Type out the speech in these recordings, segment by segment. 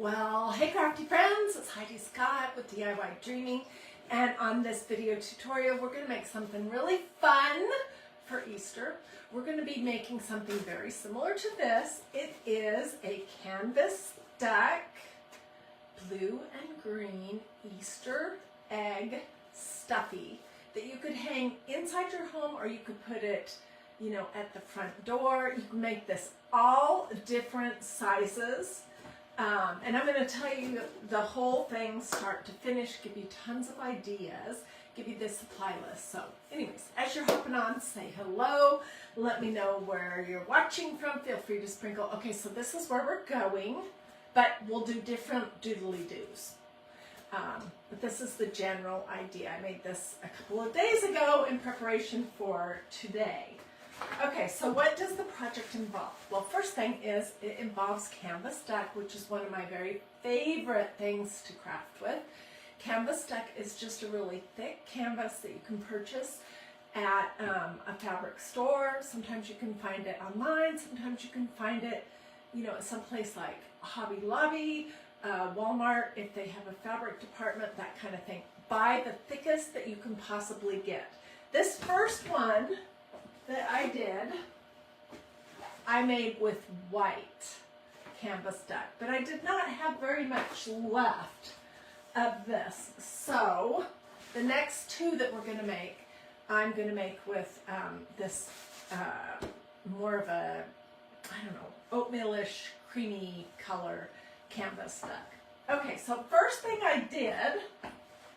Well, hey crafty friends, it's Hiedi Scott with DiyDreaming, and on this video tutorial we're going to make something really fun for Easter. We're going to be making something very similar to this. It is a canvas stuck blue and green Easter egg stuffy that you could hang inside your home, or you could put it, you know, at the front door. You can make this all different sizes. And I'm going to tell you the whole thing start to finish, give you tons of ideas, give you the supply list. So anyways, as you're hopping on, say hello, let me know where you're watching from, feel free to sprinkle. Okay, so this is where we're going, but we'll do different doodle-y-doos. But this is the general idea. I made this a couple of days ago in preparation for today. Okay, so what does the project involve? Well, first thing is it involves canvas duck, which is one of my very favorite things to craft with. Canvas duck is just a really thick canvas that you can purchase at a fabric store. Sometimes you can find it online. Sometimes you can find it, you know, at some place like Hobby Lobby, Walmart, if they have a fabric department, that kind of thing. Buy the thickest that you can possibly get. This first one that I did, I made with white canvas duck, but I did not have very much left of this. So the next two that we're going to make, I'm going to make with this more of a, I don't know, oatmealish creamy color canvas duck. Okay, so first thing I did,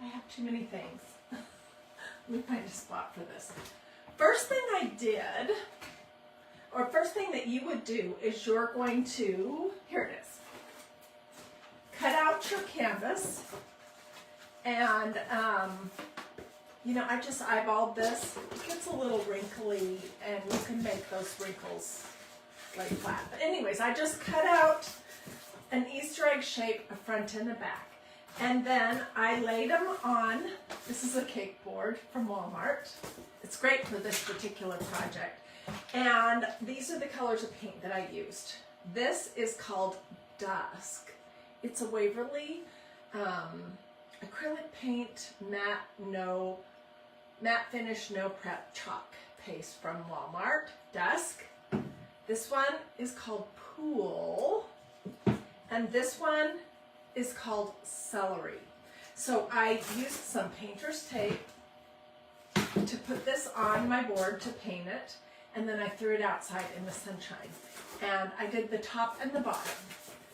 I have too many things. Let me find a spot for this. First thing I did, or first thing that you would do, is you're going to, here it is, cut out your canvas, and you know, I just eyeballed this. It gets a little wrinkly, and you can make those wrinkles lay flat. But anyways, I just cut out an Easter egg shape, a front and a back. And then I laid them on, this is a cake board from Walmart. It's great for this particular project. And these are the colors of paint that I used. This is called Dusk. It's a Waverly acrylic paint, matte finish, no prep chalk paste from Walmart. Dusk. This one is called Pool. And this one is called Celery. So I used some painter's tape to put this on my board to paint it, and then I threw it outside in the sunshine. And I did the top and the bottom.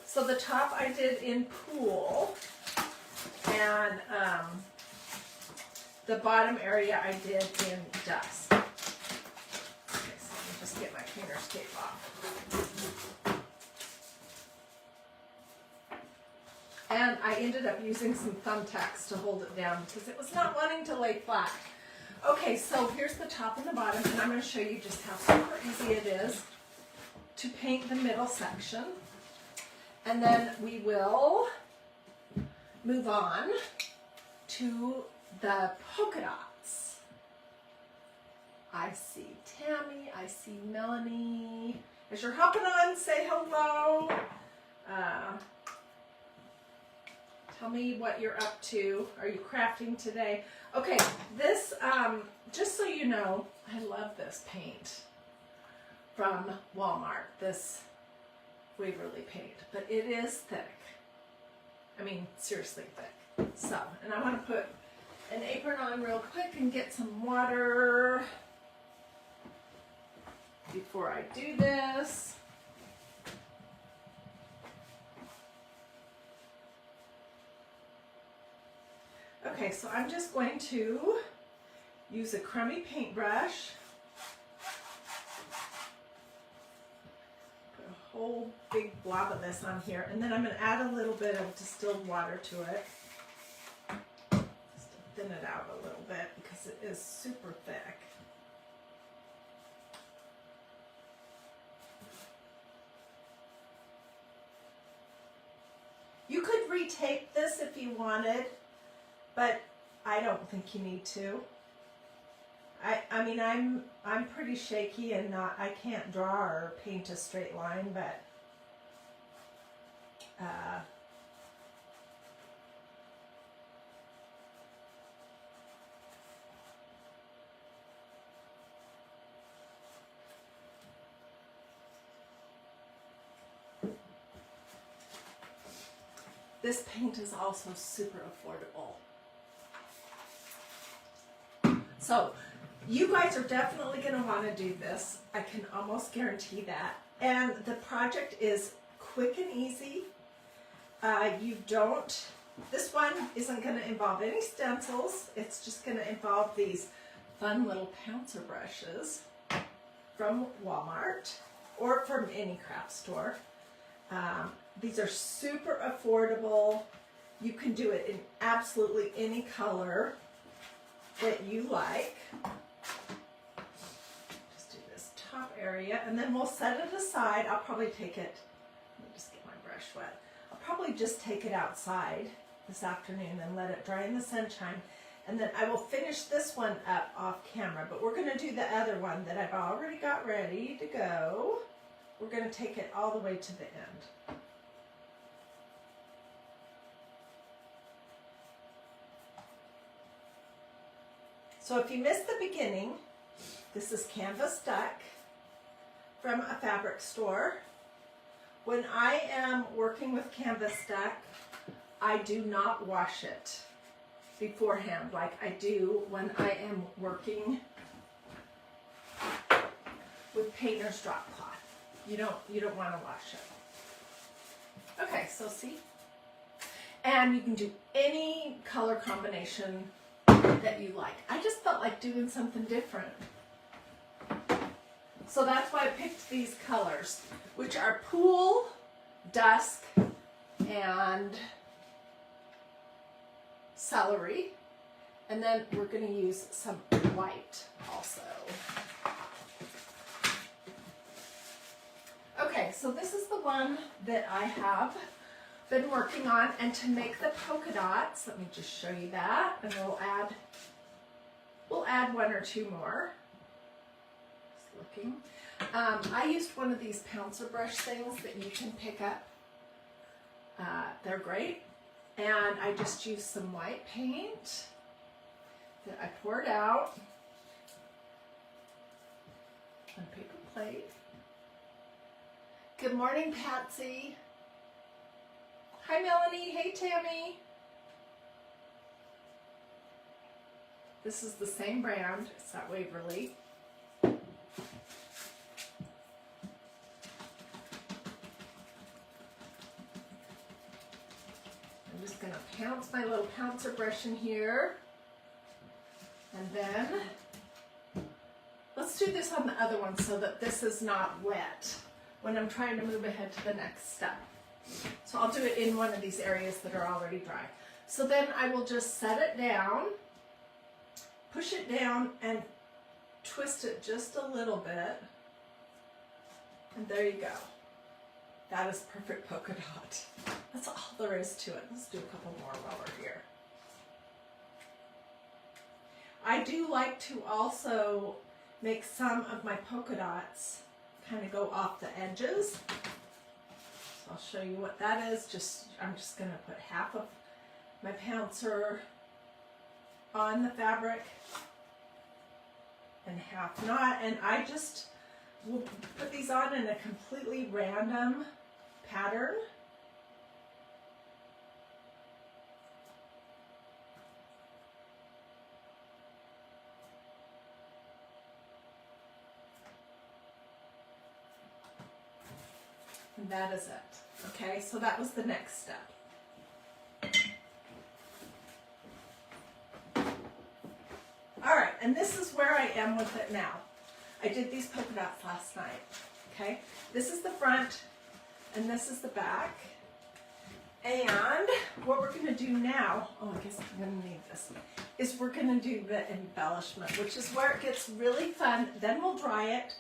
So the top I did in Pool, and the bottom area I did in Dusk. Okay, so let me just get my painter's tape off. And I ended up using some thumbtacks to hold it down because it was not wanting to lay flat. Okay, so here's the top and the bottom, and I'm going to show you just how super easy it is to paint the middle section. And then we will move on to the polka dots. I see Tammy, I see Melanie. As you're hopping on, say hello. Tell me what you're up to. Are you crafting today? Okay, this, just so you know, I love this paint from Walmart, this Waverly paint, but it is thick. I mean, seriously thick. So, and I want to put an apron on real quick and get some water before I do this. Okay, so I'm just going to use a crummy paintbrush, put a whole big blob of this on here, and then I'm going to add a little bit of distilled water to it, just to thin it out a little bit because it is super thick. You could retape this if you wanted, but I don't think you need to. I mean, I'm pretty shaky and I can't draw or paint a straight line, but This paint is also super affordable. So you guys are definitely going to want to do this. I can almost guarantee that. And the project is quick and easy. This one isn't going to involve any stencils. It's just going to involve these fun little pouncer brushes from Walmart or from any craft store. These are super affordable. You can do it in absolutely any color that you like. Just do this top area and then we'll set it aside. I'll probably take it, let me just get my brush wet. I'll probably just take it outside this afternoon and let it dry in the sunshine. And then I will finish this one up off camera, but we're going to do the other one that I've already got ready to go. We're going to take it all the way to the end. So if you missed the beginning, this is Canvas Duck from a fabric store. When I am working with Canvas Duck, I do not wash it beforehand like I do when I am working with painter's drop cloth. You don't want to wash it. Okay, so see? And you can do any color combination that you like. I just felt like doing something different. So that's why I picked these colors, which are Pool, Dusk, and Celery. And then we're going to use some white also. Okay, so this is the one that I have been working on, and to make the polka dots, let me just show you that, and we'll add one or two more. Just looking. I used one of these pouncer brush things that you can pick up. They're great, and I just used some white paint that I poured out on a paper plate. Good morning, Patsy. Hi, Melanie. Hey, Tammy. This is the same brand. It's at Waverly. I'm just going to pounce my little pouncer brush in here. And then let's do this on the other one so that this is not wet when I'm trying to move ahead to the next step. So I'll do it in one of these areas that are already dry. So then I will just set it down, push it down, and twist it just a little bit. And there you go. That is perfect polka dot. That's all there is to it. Let's do a couple more while we're here. I do like to also make some of my polka dots kind of go off the edges. So I'll show you what that is. I'm just going to put half of my pouncer on the fabric and half not. And I just will put these on in a completely random pattern. And that is it. Okay, so that was the next step. All right, and this is where I am with it now. I did these polka dots last night. Okay, this is the front and this is the back. And what we're going to do now, oh, I guess I'm going to need this, is we're going to do the embellishment, which is where it gets really fun. Then we'll dry it.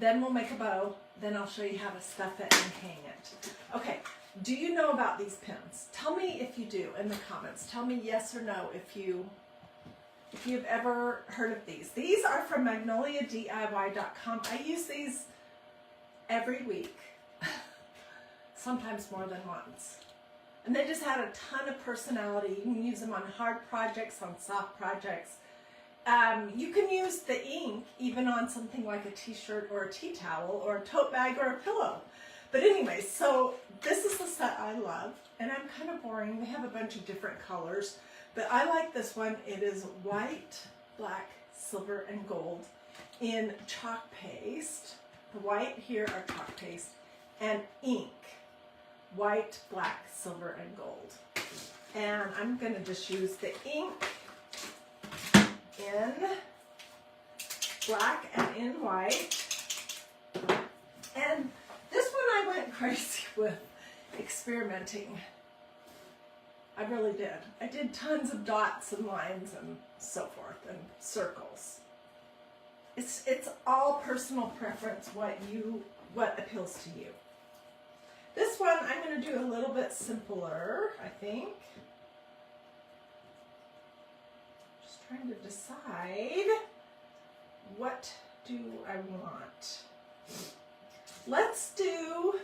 Then we'll make a bow. Then I'll show you how to stuff it and hang it. Okay, do you know about these pins? Tell me if you do in the comments. Tell me yes or no if you've ever heard of these. These are from MagnoliaDIY.com. I use these every week, sometimes more than once. And they just had a ton of personality. You can use them on hard projects, on soft projects. You can use the ink even on something like a t-shirt or a tea towel or a tote bag or a pillow. But anyway, so this is the set I love, and I'm kind of boring. They have a bunch of different colors, but I like this one. It is white, black, silver, and gold in chalk paste. The white here are chalk paste, and ink. White, black, silver, and gold. And I'm going to just use the ink in black and in white. And this one I went crazy with experimenting. I really did. I did tons of dots and lines and so forth and circles. It's all personal preference, what appeals to you. This one I'm going to do a little bit simpler, I think. Just trying to decide, what do I want? Let's do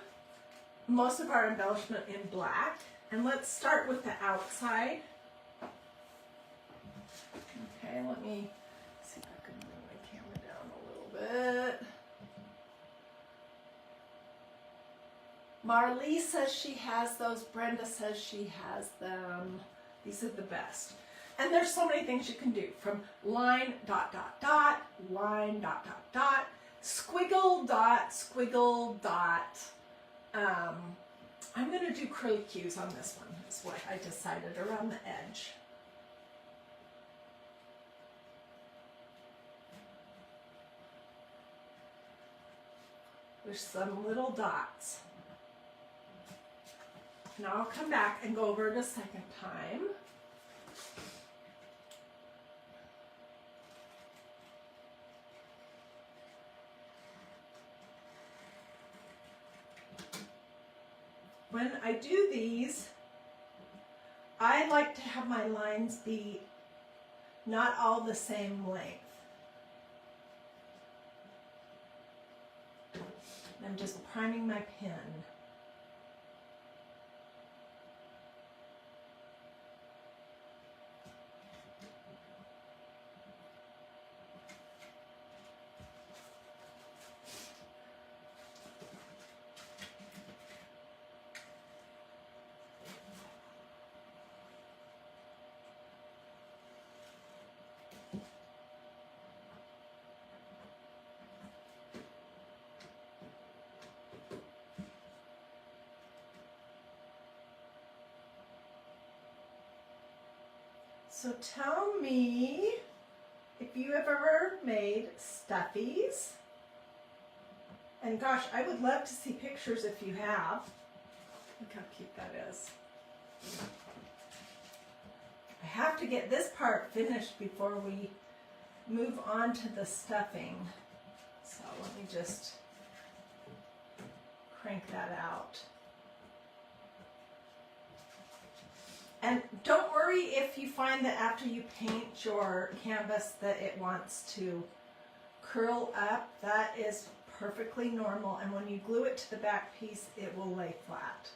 most of our embellishment in black, and let's start with the outside. Okay, let me see if I can bring my camera down a little bit. Marlee says she has those. Brenda says she has them. These are the best. And there's so many things you can do, from line, dot, dot, dot, line, dot, dot, dot, squiggle, dot. I'm going to do curlicues on this one, is what I decided, around the edge. There's some little dots. Now I'll come back and go over it a second time. When I do these, I like to have my lines be not all the same length. I'm just priming my pen. So tell me if you have ever made stuffies. And gosh, I would love to see pictures if you have. Look how cute that is. I have to get this part finished before we move on to the stuffing. So let me just crank that out. And don't worry if you find that after you paint your canvas that it wants to curl up. That is perfectly normal. And when you glue it to the back piece, it will lay flat.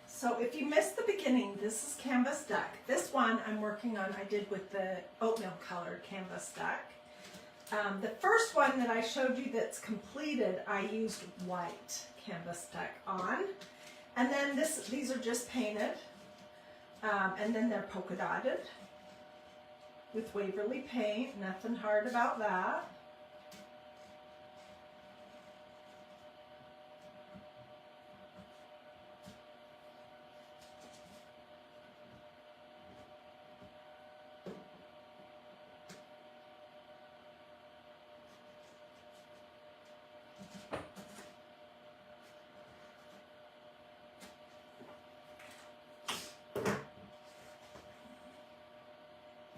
So if you missed the beginning, this is canvas duck. This one I'm working on, I did with the oatmeal colored canvas duck. The first one that I showed you that's completed, I used white canvas duck on. And then these are just painted. And then they're polka dotted with Waverly paint, nothing hard about that.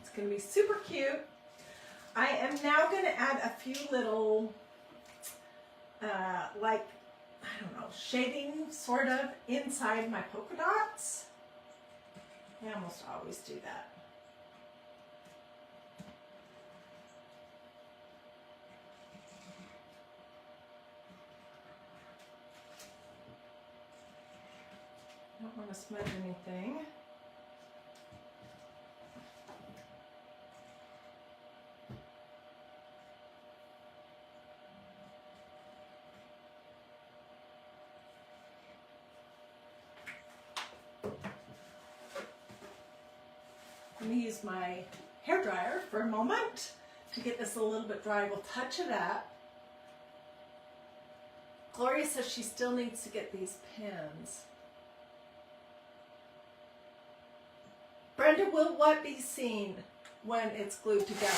It's going to be super cute. I am now going to add a few little, like, I don't know, shading sort of inside my polka dots. I almost always do that. Don't want to smudge anything. I'm going to use my hair dryer for a moment to get this a little bit dry. We'll touch it up. Gloria says she still needs to get these pins. Brenda, will what be seen when it's glued together?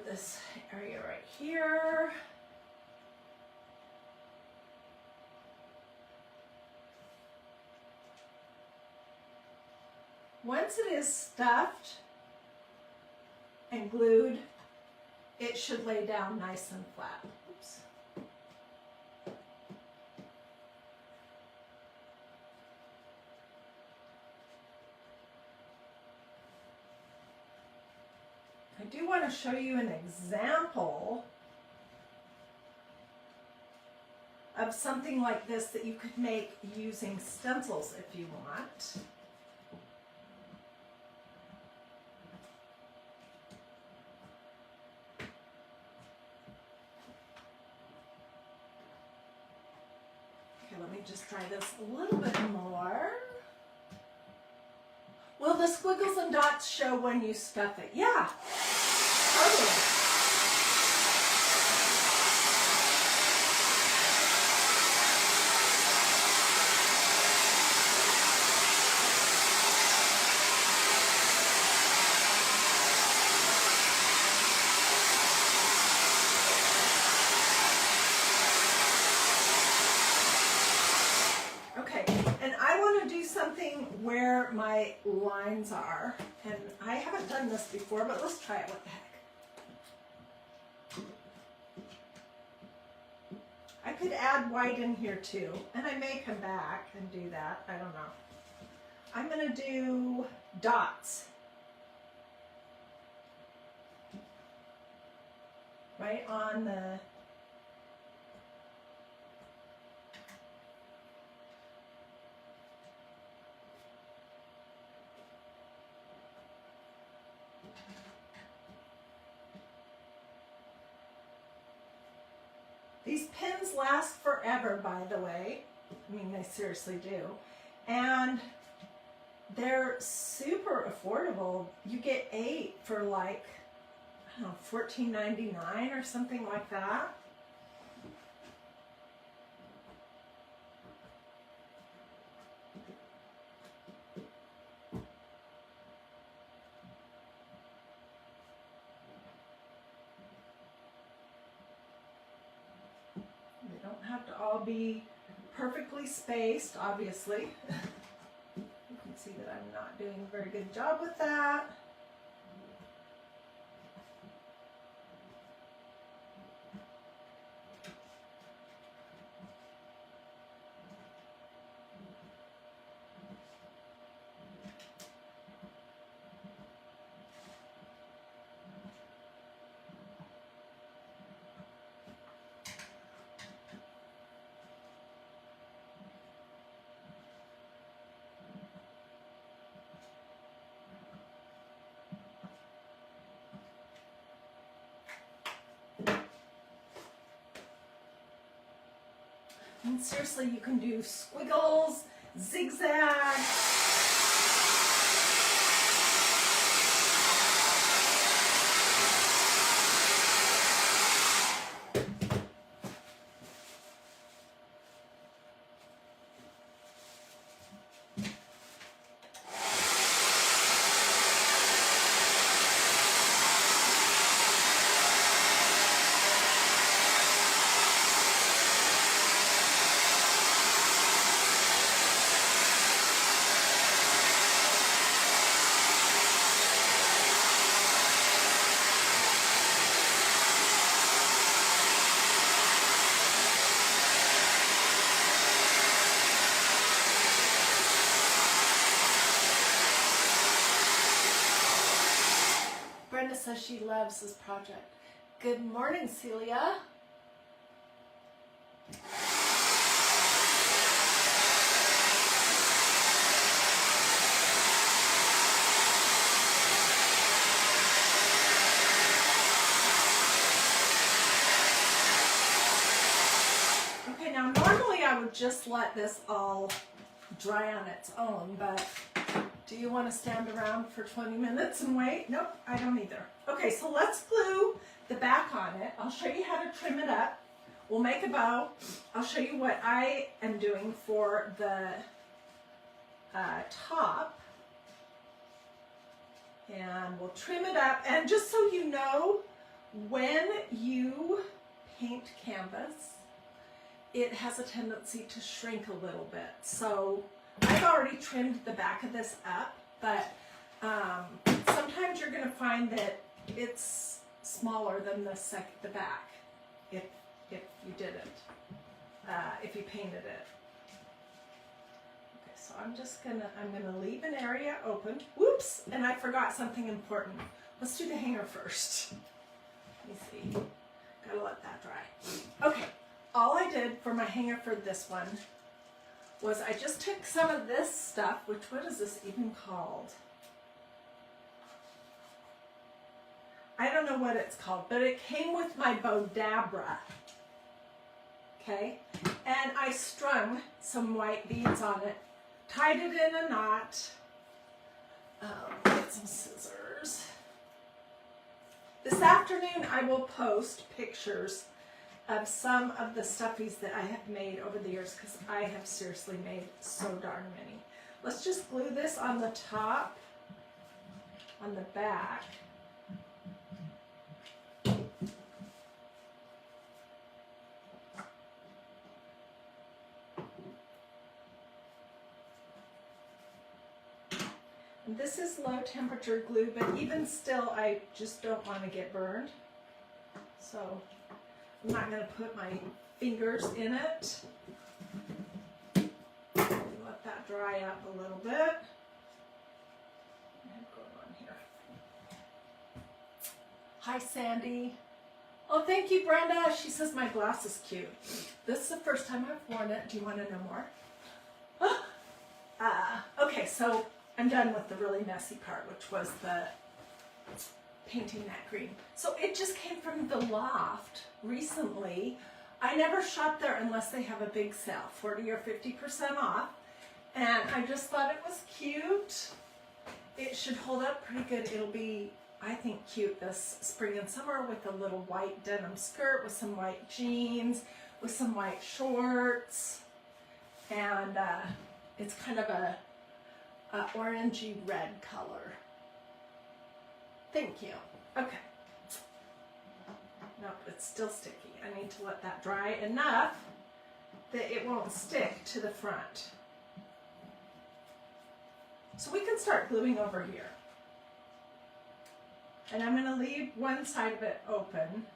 This area right here. Once it is stuffed and glued, it should lay down nice and flat. Oops. I do want to show you an example of something like this that you could make using stencils if you want. Okay, let me just try this a little bit more. Will the squiggles and dots show when you stuff it? Yeah, totally. Where my lines are, and I haven't done this before, but let's try it. What the heck? I could add white in here too, and I may come back and do that. I don't know. I'm going to do dots right on the These pins last forever, by the way. I mean, they seriously do. And they're super affordable. You get 8 for like, I don't know, $14.99 or something like that. Have to all be perfectly spaced, obviously. You can see that I'm not doing a very good job with that. And seriously, you can do squiggles, zigzags. Brenda says she loves this project. Good morning, Celia. Okay, now normally I would just let this all dry on its own, but do you want to stand around for 20 minutes and wait? Nope, I don't either. Okay, so let's glue the back on it. I'll show you how to trim it up. We'll make a bow. I'll show you what I am doing for the top. And we'll trim it up. And just so you know, when you paint canvas, it has a tendency to shrink a little bit. So I've already trimmed the back of this up, but sometimes you're going to find that it's smaller than the back if you did it, if you painted it. Okay, so I'm gonna leave an area open. Whoops, and I forgot something important. Let's do the hanger first. Let me see. Gotta let that dry. Okay, all I did for my hanger for this one was I just took some of this stuff, what is this even called? I don't know what it's called, but it came with my Bodabra. Okay, and I strung some white beads on it, tied it in a knot. Get some scissors. This afternoon I will post pictures of some of the stuffies that I have made over the years, because I have seriously made so darn many. Let's just glue this on the top, on the back. And this is low temperature glue, but even still I just don't want to get burned. So I'm not going to put my fingers in it. Let that dry up a little bit. What going on here? Hi, Sandy. Oh, thank you, Brenda. She says my blouse is cute. This is the first time I've worn it. Do you want to know more? Okay, so I'm done with the really messy part, which was the painting that green. So it just came from the loft recently. I never shop there unless they have a big sale, 40 or 50% off. And I just thought it was cute. It should hold up pretty good. It'll be, I think, cute this spring and summer with a little white denim skirt, with some white jeans, with some white shorts. And it's kind of a orangey red color. Thank you. Okay. Nope, it's still sticky. I need to let that dry enough that it won't stick to the front. So we can start gluing over here. And I'm going to leave one side of it open.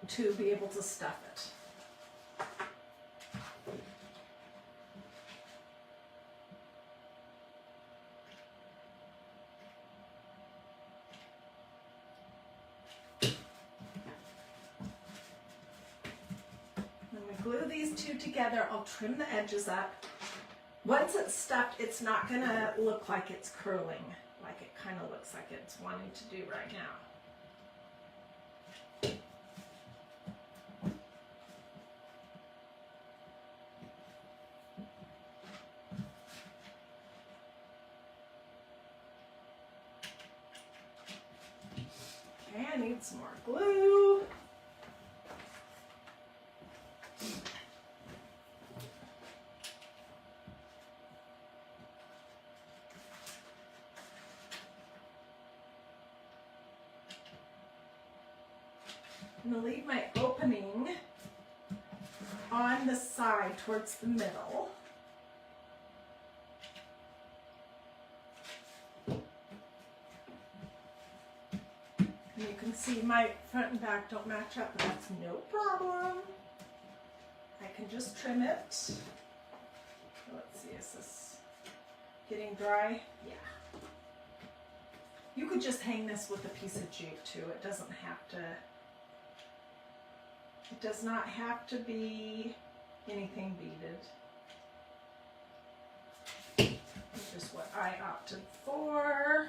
To be able to stuff it. Glue these two together. I'll trim the edges up. Once it's stuffed, it's not going to look like it's curling, like it kind of looks like it's wanting to do right now. need some more glue. I'm going to leave my opening on the side towards the middle. And you can see my front and back don't match up, but that's no problem. I can just trim it. Let's see, is this getting dry? Yeah. You could just hang this with a piece of jute too. It doesn't have to, it does not have to be anything beaded. Which is what I opted for.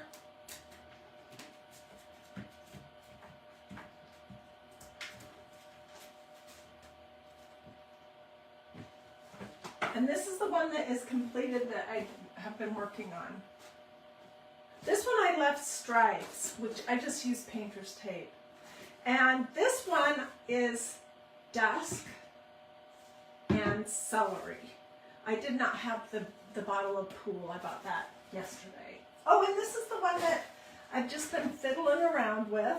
And this is the one that is completed that I have been working on. This one I left stripes, which I just used painter's tape. And this one is dusk and celery. I did not have the bottle of pool. I bought that yesterday. Oh, and this is the one that I've just been fiddling around with.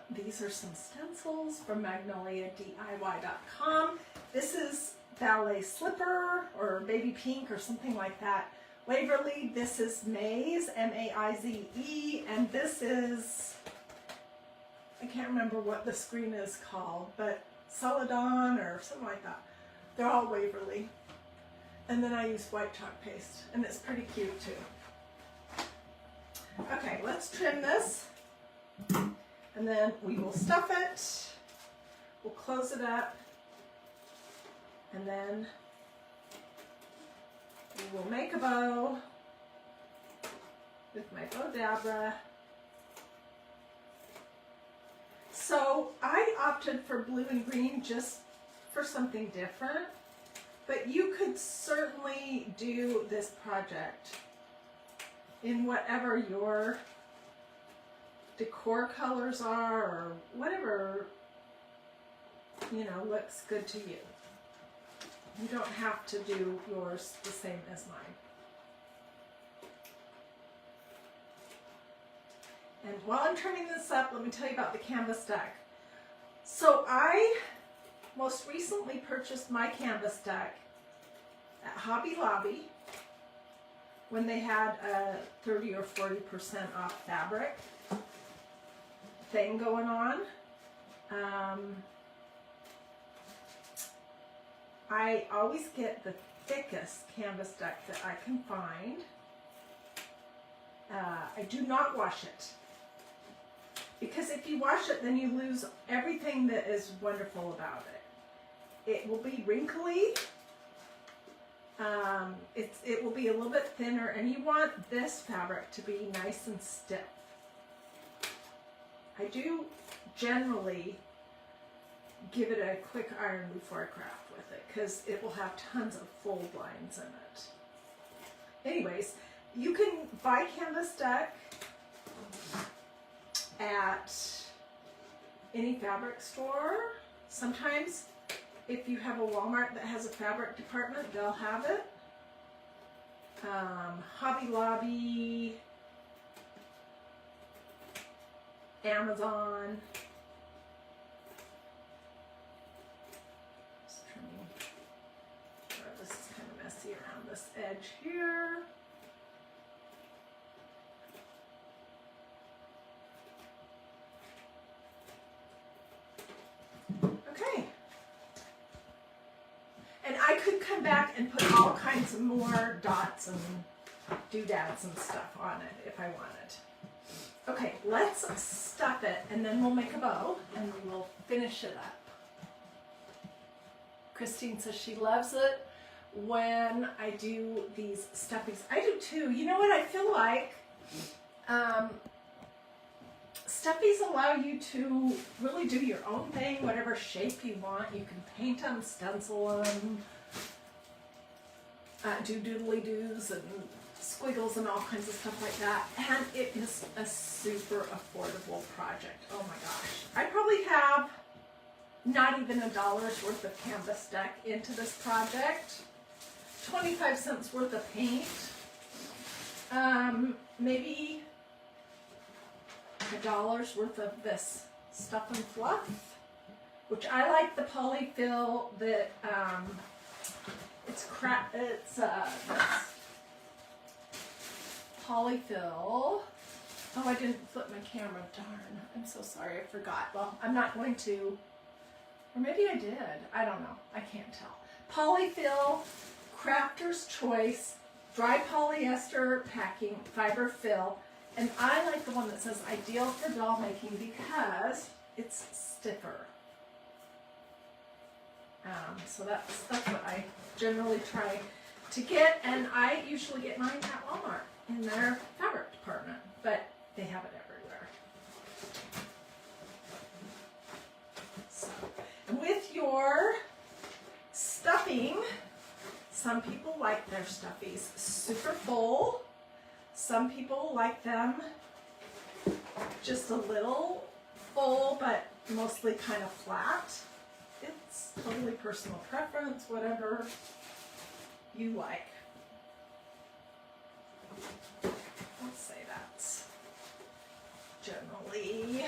These are some stencils from Magnolia DiyDreaming. This is ballet slipper or baby pink or something like that. Waverly, this is maize, M-A-I-Z-E, and this is, I can't remember what the screen is called, but Celadon or something like that. They're all Waverly. And then I use white chalk paste, and it's pretty cute too. Okay, let's trim this, and then we will stuff it. We'll close it up, and then we will make a bow with my bow dabra. So I opted for blue and green just for something different, but you could certainly do this project in whatever your decor colors are or whatever, you know, looks good to you. You don't have to do yours the same as mine. And while I'm trimming this up, let me tell you about the canvas deck. So I most recently purchased my canvas deck at Hobby Lobby when they had a 30 or 40% off fabric thing going on. I always get the thickest canvas deck that I can find. I do not wash it, because if you wash it, then you lose everything that is wonderful about it. It will be wrinkly. It will be a little bit thinner, and you want this fabric to be nice and stiff. I do generally give it a quick iron before I craft with it, because it will have tons of fold lines in it. Anyways, you can buy canvas deck at any fabric store. Sometimes if you have a Walmart that has a fabric department, they'll have it. Hobby Lobby, Amazon. This is kind of messy around this edge here. Okay. And I could come back and put all kinds of more dots and doodads and stuff on it if I wanted. Okay, let's stuff it, and then we'll make a bow and we'll finish it up. Christine says she loves it when I do these stuffies. I do too. You know what I feel like? Stuffies allow you to really do your own thing, whatever shape you want. You can paint them, stencil them, do doodle-y-doos, and squiggles and all kinds of stuff like that. And it is a super affordable project. Oh my gosh. I probably have not even $1 worth of canvas deck into this project. 25 cents worth of paint. Maybe $1 worth of this stuff and fluff, which I like the polyfill that it's polyfill. Oh, I didn't flip my camera, darn. I'm so sorry, I forgot. Well, I'm not going to, or maybe I did. I don't know, I can't tell. Polyfill, Crafter's Choice, dry polyester packing, fiber fill, and I like the one that says ideal for doll making because it's stiffer. So that's what I generally try to get, and I usually get mine at Walmart in their fabric department, but they have it everywhere. So, and with your stuffing, some people like their stuffies super full. Some people like them just a little full, but mostly kind of flat. It's totally personal preference, whatever you like. Let's say that's generally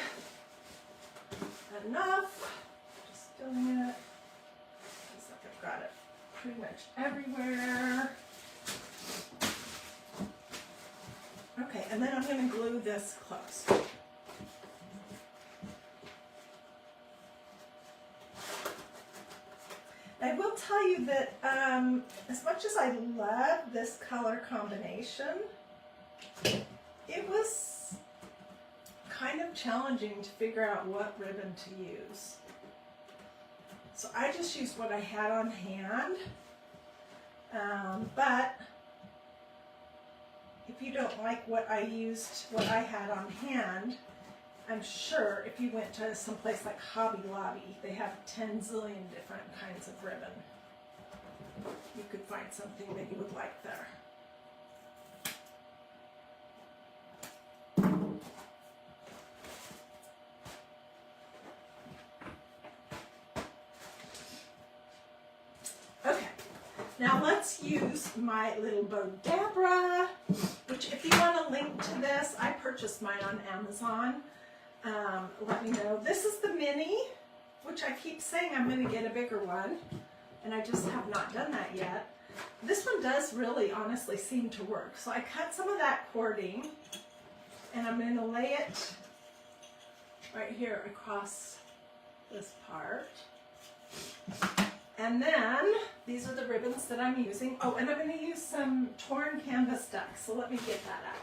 enough. Just filling it. Looks like I've got it pretty much everywhere. Okay, and then I'm going to glue this closed. I will tell you that as much as I love this color combination, it was kind of challenging to figure out what ribbon to use. So I just used what I had on hand, but if you don't like what I had on hand, I'm sure if you went to someplace like Hobby Lobby, they have 10 zillion different kinds of ribbon. You could find something that you would like there. Okay, now let's use my little Bodabra, which if you want a link to this, I purchased mine on Amazon. Let me know. This is the mini, which I keep saying I'm going to get a bigger one, and I just have not done that yet. This one does really honestly seem to work. So I cut some of that cording, and I'm going to lay it right here across this part. And then these are the ribbons that I'm using. Oh, and I'm going to use some torn canvas duck, so let me get that out.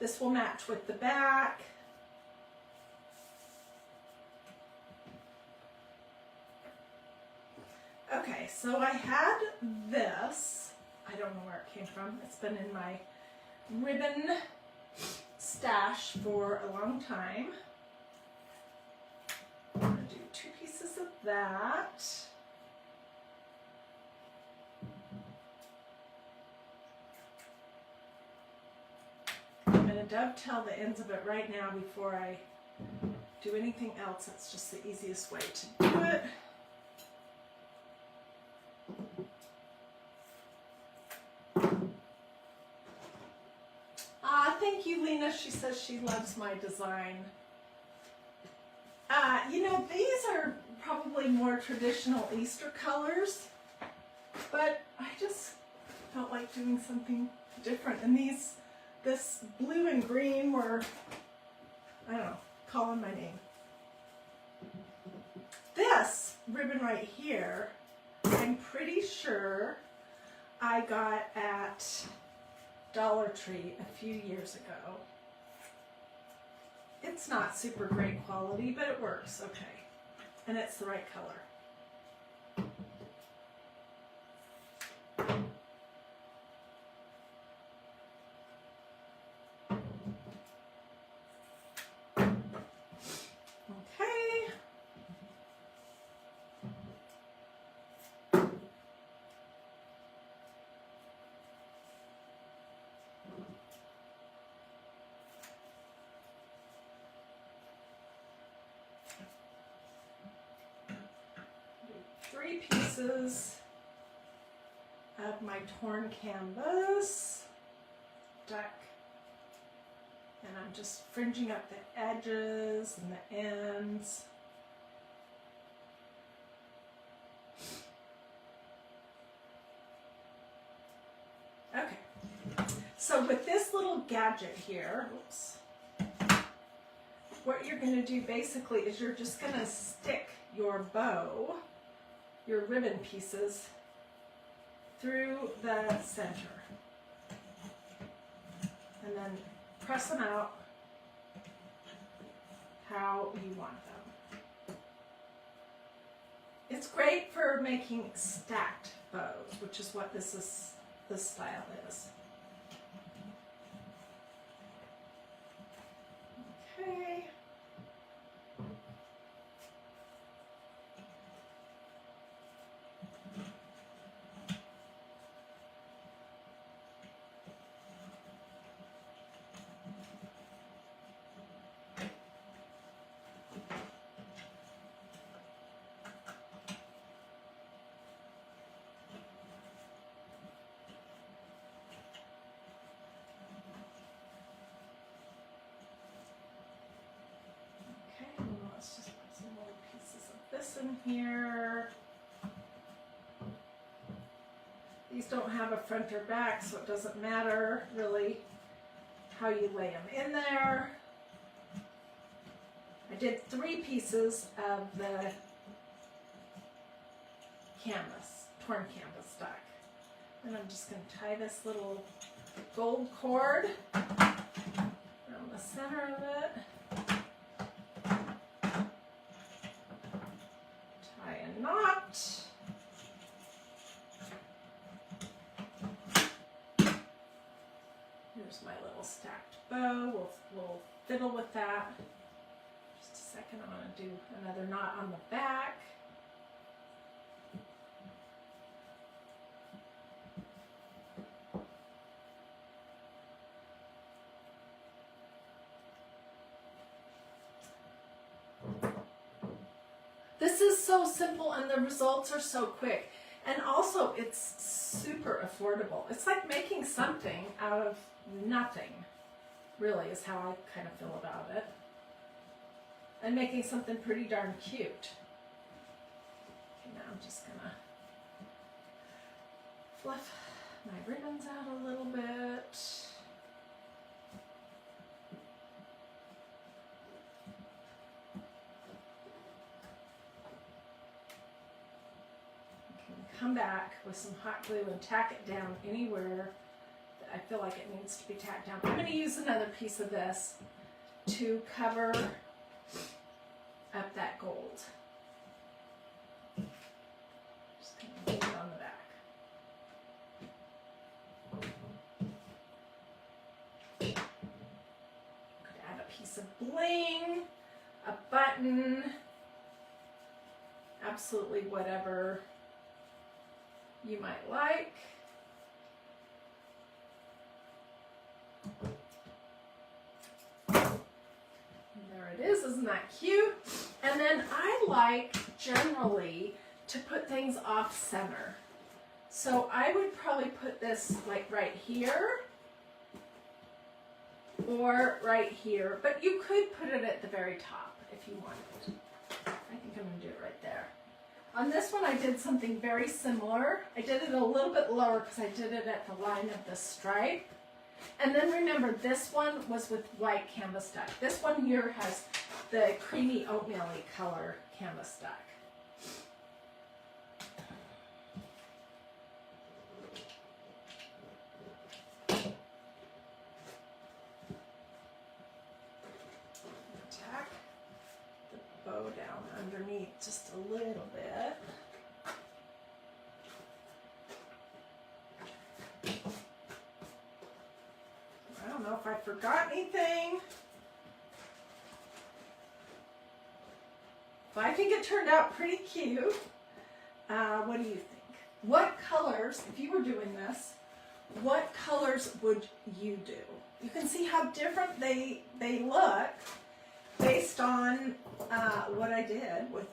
This will match with the back. Okay, so I had this. I don't know where it came from. It's been in my ribbon stash for a long time. I'm going to do 2 pieces of that. I'm going to dovetail the ends of it right now before I do anything else. That's just the easiest way to do it. Thank you, Lena. She says she loves my design. You know, these are probably more traditional Easter colors, but I just felt like doing something different. And this blue and green were, I don't know, calling my name. This ribbon right here, I'm pretty sure I got at Dollar Tree a few years ago. It's not super great quality, but it works okay. And it's the right color. Three pieces of my torn canvas deck, and I'm just fringing up the edges and the ends. Okay, so with this little gadget here, oops, what you're going to do basically is you're just going to stick your bow, your ribbon pieces, through the center, and then press them out how you want them. It's great for making stacked bows, which is what this style is. Okay. Let's just put some little pieces of this in here. These don't have a front or back, so it doesn't matter really how you lay them in there. I did 3 pieces of the canvas, torn canvas stack. And I'm just going to tie this little gold cord around the center of it. Knot. Here's my little stacked bow. We'll fiddle with that. Just a second, I'm going to do another knot on the back. This is so simple and the results are so quick. And also it's super affordable. It's like making something out of nothing, really, is how I kind of feel about it. And making something pretty darn cute. Okay, now I'm just gonna fluff my ribbons out a little bit. Come back with some hot glue and tack it down anywhere that I feel like it needs to be tacked down. I'm going to use another piece of this to cover up that gold. Just going to leave it on the back. Could add a piece of bling, a button, absolutely whatever you might like. And there it is. Isn't that cute? And then I like generally to put things off center. So I would probably put this like right here or right here, but you could put it at the very top if you wanted. I think I'm going to do it right there. On this one I did something very similar. I did it a little bit lower because I did it at the line of the stripe. And then remember, this one was with white canvas duck. This one here has the creamy oatmeal-y color canvas duck. Tack the bow down underneath just a little bit. I don't know if I forgot anything. But I think it turned out pretty cute. What do you think? What colors, if you were doing this, what colors would you do? You can see how different they look based on what I did with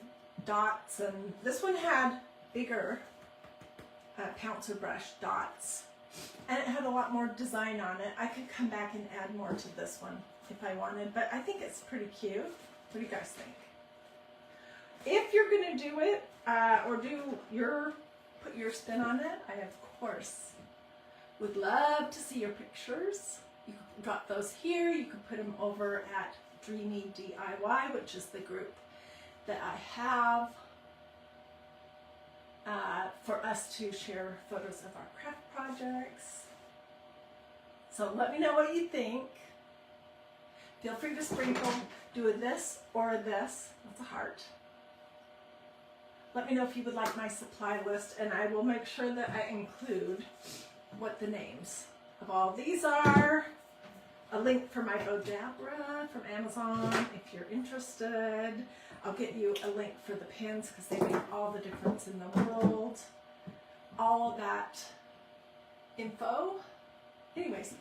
dots, and this one had bigger pouncer brush dots, and it had a lot more design on it. I could come back and add more to this one if I wanted, but I think it's pretty cute. What do you guys think? If you're going to do it or put your spin on it, I of course would love to see your pictures. You can drop those here. You can put them over at Dreamy DIY, which is the group that I have for us to share photos of our craft projects. So let me know what you think. Feel free to sprinkle, do a this or a this. That's a heart. Let me know if you would like my supply list, and I will make sure that I include what the names of all these are. A link for my Bodabra from Amazon if you're interested. I'll get you a link for the pins because they make all the difference in the world. All of that info. Anyways,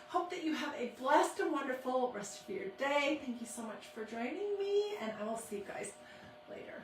hope that you have a blessed and wonderful rest of your day. Thank you so much for joining me, and I will see you guys later.